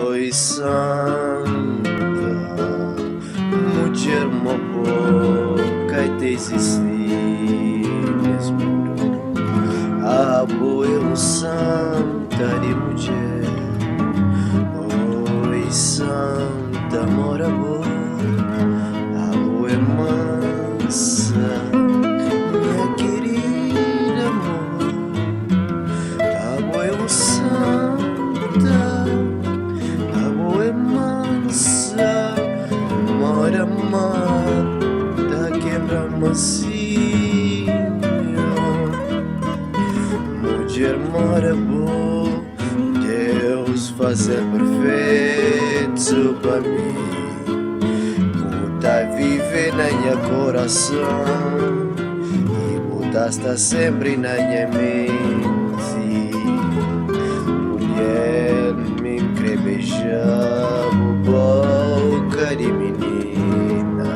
Oi, santa, mulher uma boca e te existires mundo. A boa santa de mulher. Oi, santa, mora boa. A boa é mansa, minha querida amor. A boa é santa, a boa é mansa, mora mata, quebra mansinho. Mulher mora boa, Deus fazer perfeito pra mim. Puta vive na minha coração e puta está sempre na minha mente. Mulher me quer beijar boca de menina,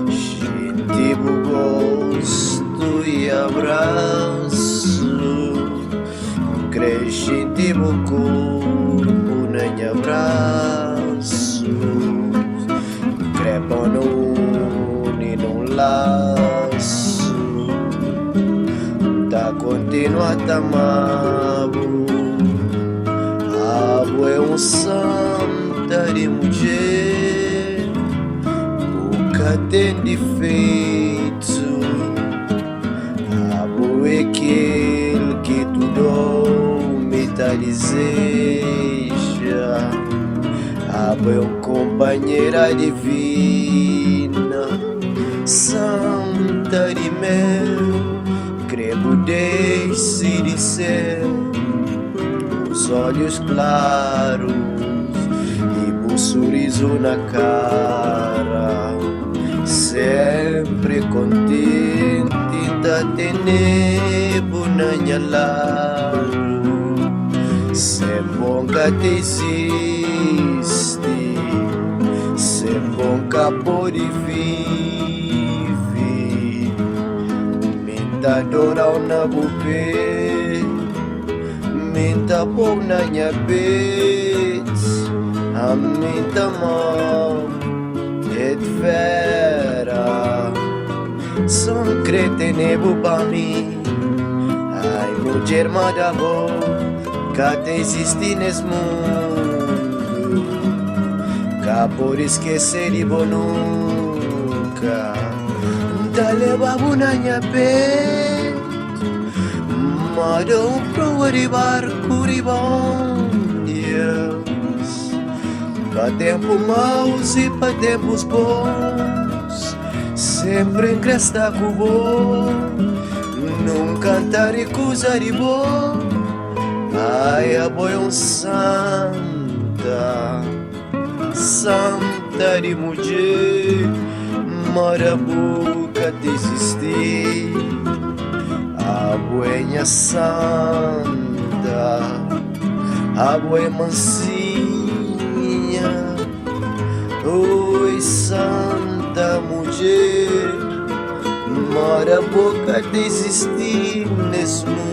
gente gosto e abraço, cresce tipo corpo na minha abraço, crepa no une num laço, tá continua tamabo. Abo é santa de mulher, nunca tem defeito. Abo é aquele que tudo me tá deseja. Abo é companheira divina, santa de mel, credo desce de céu, os olhos claros e o sorriso na cara, sempre contente da tenebo na minha lado. Se bom que te existe, se bom que pode viver, me dá dor na bupê, me dá bom na minha bet, a me dá mal, é vera, são cretenebo pra mim. Ai, mulher mada boa, que existe nesse mundo, que por esquecer de bom nunca, da leva na minha peito, mado pro de barco de bom Deus, pra tempo maus e pra tempos bons, sempre encresta com bom, nunca cantar e coisa de bom. Ai, a boa santa, santa de mulher, mora boca de existir. A boa santa, a boa mansinha. Oi, santa mulher, mora boca de existir nesse mundo.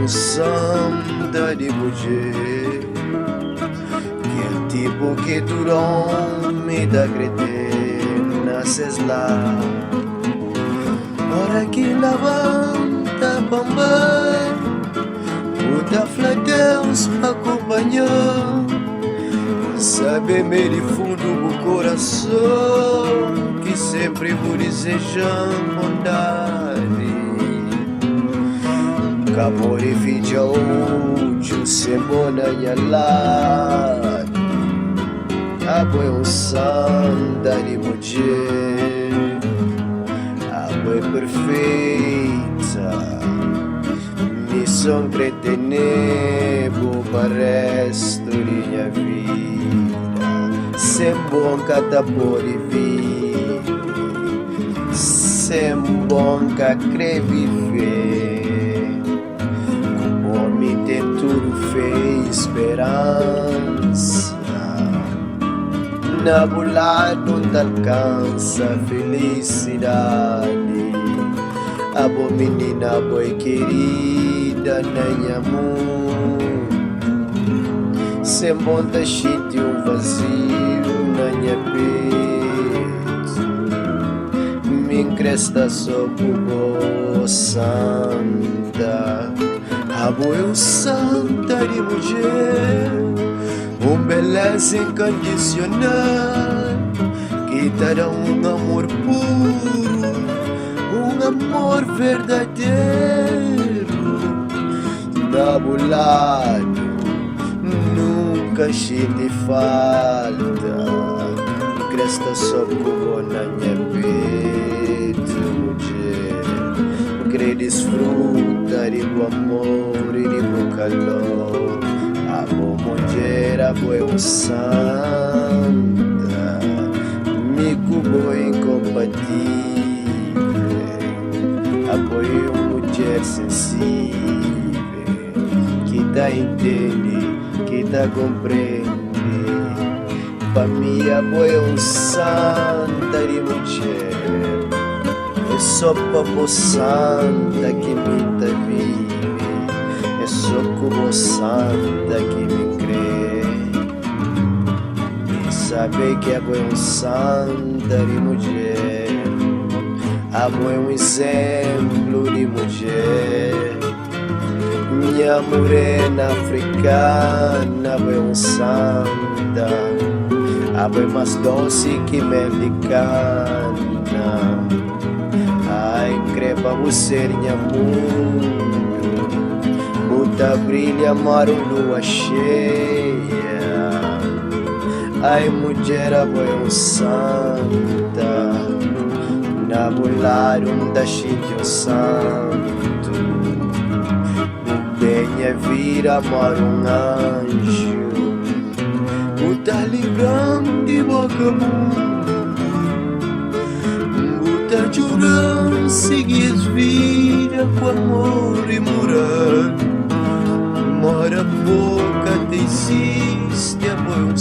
Santa de mulher, que é tipo que tu dorme da cretena ses lá. Hora que levanta bambai, puta fla Deus acompanhar, sabe me de fundo do coração que sempre vou desejar bondade. Amor e vídeo útil, semana e lá. A boa santa de mulher, a boa perfeita, missão cretenebo para resto de minha vida. Sem bom cada por viver, sem bom que crê viver. Tem tudo fez esperança, na bulada onde alcança a felicidade. A boa menina, boa querida, vida na minha mão. Sem monta chite um vazio na minha peito. Me encresta só por santa. Abo eu santa de mulher, beleza incondicional, que dará amor puro, amor verdadeiro. Da lado nunca te falta, cresta só como na minha peito, mulher. Querer desfrutar do amor e do calor. Abo mulher, abo é santa, me cubo incompatível. Abo é mulher sensível, que tá entende, que tá compreende. Pra mim, abo é santa de mulher. É só pra santa que me tá vive. É só como santa que me crê. E saber que a boa é santa de mulher. A boa é exemplo de mulher. Minha morena africana, a boa é santa. A boa é mais doce que mexicana. Ai, crepa você, minha mundo. Muita brilha, mar lua cheia. Ai, mulher, a boa é santa. Na bolar da chite santo. O bem é vira, mar anjo. O tá livrando de boca mundo. Tá jurando seguir vida com amor e morar. Mora boca te existe a boa